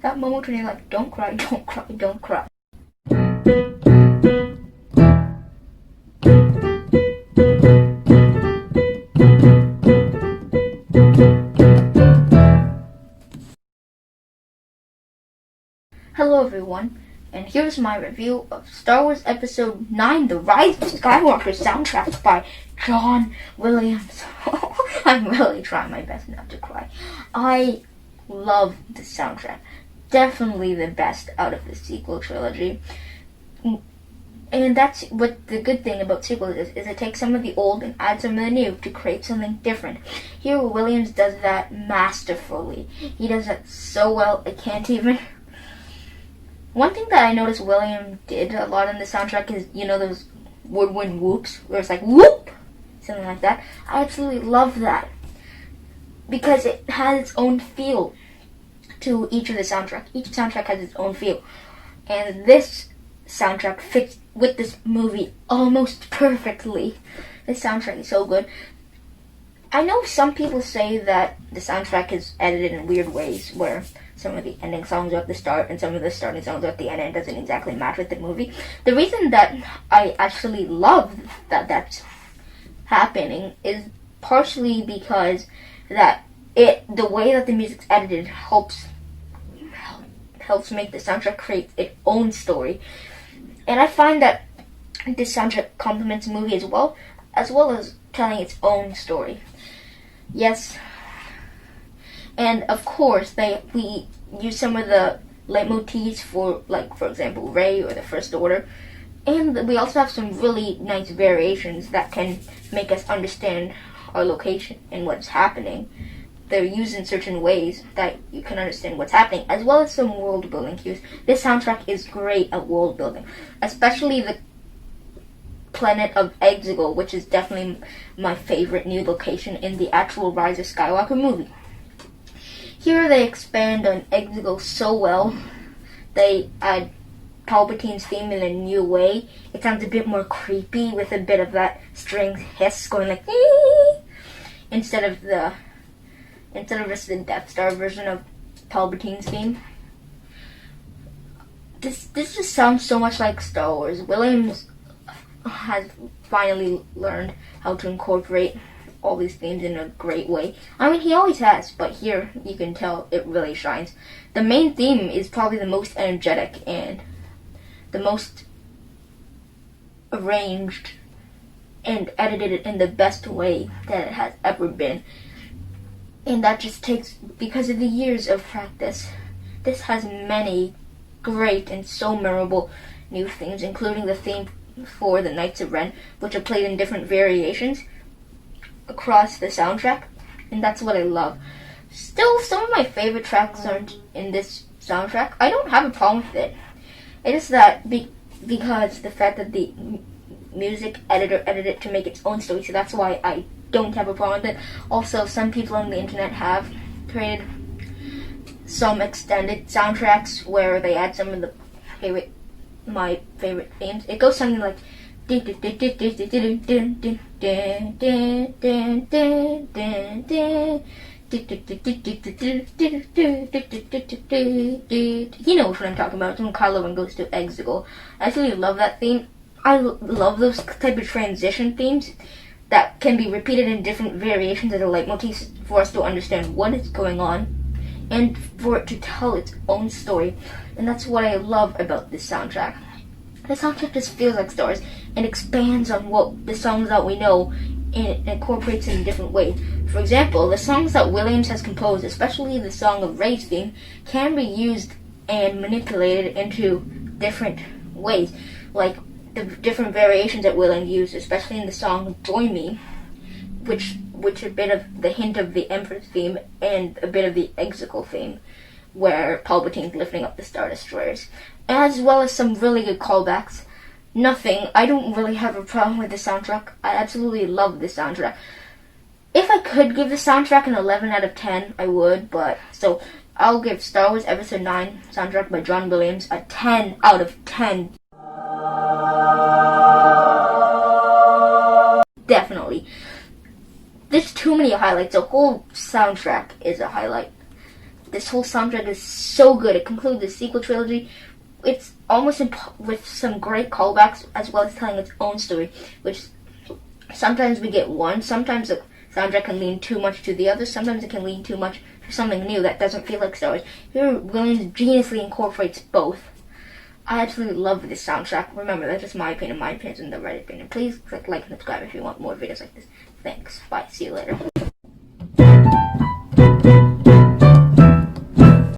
that moment when you're like, don't cry, don't cry, don't cry. Hello everyone, and here's my review of Star Wars Episode 9, The Rise of Skywalker, soundtrack by John Williams. I'm really trying my best not to cry. I love the soundtrack. Definitely the best out of the sequel trilogy. And that's what the good thing about sequels is it takes some of the old and adds some of the new to create something different. Here Williams does that masterfully. He does that so well, I can't even. One thing that I noticed Williams did a lot in the soundtrack is, you know, those woodwind whoops, where it's like, whoop! Something like that. I absolutely love that. Because it has its own feel to each of the soundtracks. Each soundtrack has its own feel. And this soundtrack fits with this movie almost perfectly. This soundtrack is so good. I know some people say that the soundtrack is edited in weird ways, where some of the ending songs are at the start and some of the starting songs are at the end, and it doesn't exactly match with the movie. The reason that I actually love that that's happening is partially because that the way that the music's edited helps make the soundtrack create its own story. And I find that this soundtrack complements the movie as well as telling its own story. Yes. And of course, we use some of the leitmotifs for, like, for example, Rey or the First Order. And we also have some really nice variations that can make us understand our location and what's happening. They're used in certain ways that you can understand what's happening, as well as some world building cues. This soundtrack is great at world building, especially the planet of Exegol, which is definitely my favorite new location in the actual Rise of Skywalker movie. Here they expand on Exegol so well. They add Palpatine's theme in a new way. It sounds a bit more creepy with a bit of that string hiss going like ee! instead of just the Death Star version of Palpatine's theme. This just sounds so much like Star Wars. Williams has finally learned how to incorporate all these themes in a great way. I mean, he always has, but here you can tell it really shines. The main theme is probably the most energetic and the most arranged and edited in the best way that it has ever been. And that just takes, because of the years of practice. This has many great and so memorable new themes, including the theme for the Knights of Ren, which are played in different variations across the soundtrack, and that's what I love. Still, some of my favorite tracks aren't in this soundtrack. I don't have a problem with it. It is that because the fact that the music editor edited it to make its own story, so that's why I don't have a problem with it. Also, some people on the internet have created some extended soundtracks where they add some of my favorite themes. It goes something like you know what I'm talking about. It's when Kylo Ren goes to Exegol. I absolutely love that theme. I love those type of transition themes that can be repeated in different variations of the leitmotifs for us to understand what is going on and for it to tell its own story. And that's what I love about this soundtrack. The soundtrack just feels like Star Wars and expands on what the songs that we know and it incorporates in different ways. For example, the songs that Williams has composed, especially the song of Rey's theme, can be used and manipulated into different ways. Like the different variations that Williams used, especially in the song Join Me, which a bit of the hint of the Emperor's theme and a bit of the Exegol theme, where Palpatine's lifting up the Star Destroyers, as well as some really good callbacks. I don't really have a problem with the soundtrack. I absolutely love the soundtrack. If I could give the soundtrack an 11 out of 10, I would, so I'll give Star Wars Episode 9 soundtrack by John Williams a 10 out of 10. Definitely. There's too many highlights. The whole soundtrack is a highlight. This whole soundtrack is so good. It concludes the sequel trilogy. It's almost with some great callbacks, as well as telling its own story, which sometimes we get one. Sometimes the soundtrack can lean too much to the other. Sometimes it can lean too much for something new that doesn't feel like Star Wars. Here, Williams geniusly incorporates both. I absolutely love this soundtrack. Remember, that's just my opinion. My opinion isn't the right opinion. Please click like and subscribe if you want more videos like this. Thanks. Bye. See you later.